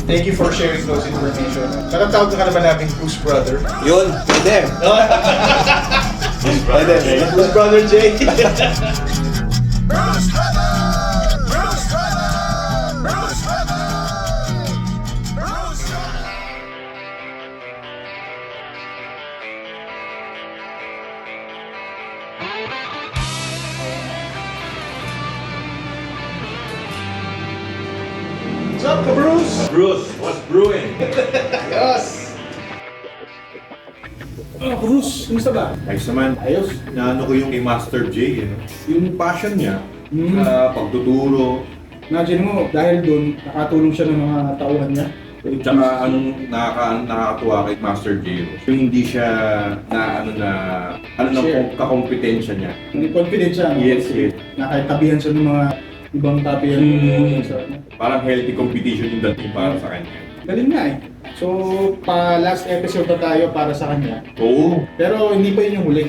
Thank you for sharing those information. Nakatawag ka naman namin Bruce Brother. Yun, pwede. Pwede. Bruce Brother Jay. What's up, Bruce? Bruce, what's brewing? Yes! Bruce, kumusta ba? Ayos naman. Ayos. Naano ko yung kay Master J, yung passion niya Mm. sa pagtuturo. Imagine mo, dahil doon, nakatulong siya ng mga tauhan niya. Tsaka anong nakakatuwa kay Master J, yung hindi siya Share. kakompetensya niya. Hindi confident siya. No? Yes, Kasi yes. nakatabihan siya ng mga ibang tabihan. Sa, Parang healthy competition yung dating para sa kanya. galing nga eh. So, pa last episode na tayo para sa kanya. Oo. Pero hindi pa yun yung huli.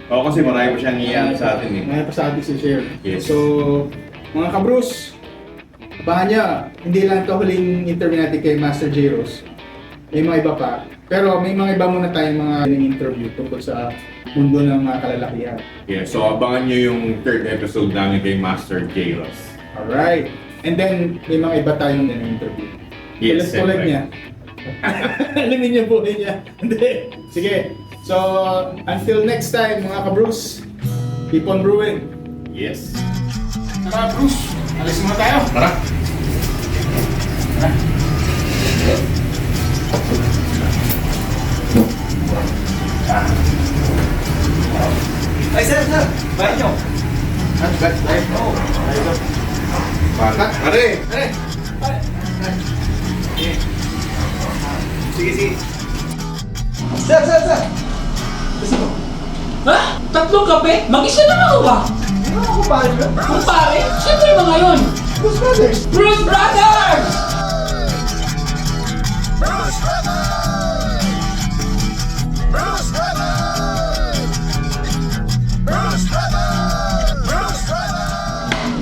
Oo, kasi marami pa siyang iyan sa atin eh. May pa sa atin si share. Yes. So, mga ka-Bruce, abangan niya, hindi lang ito huling interview natin kay Master J. Rose. May mga iba pa. Pero may mga iba muna tayong mga interview tungkol sa mundo ng mga kalalakihan. Yeah, so abangan nyo yung third episode namin kay Master J. Ross. Alright. And then, may mga iba tayong interview. Yes, Tulad siyempre. niya. Alamin niya buhay niya. Hindi. Sige. So, until next time, mga ka-Bruce, keep on brewing. Yes. Tara, Bruce. Alis muna tayo. Tara. Ay, sir, sir. Bayan nyo. Pare! Sige, sige. Sir, sir, sir. Ha? Tatlong kape? Mag-isa lang ako ba? Ano ako pare ko? Kung pare, siyempre mga yun! Bruce Brothers. Bruce Brothers!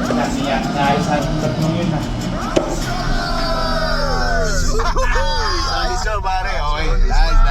Nasiya, naayos ang tatlong yun ha. Ayos yun, pare. Okay. Nice,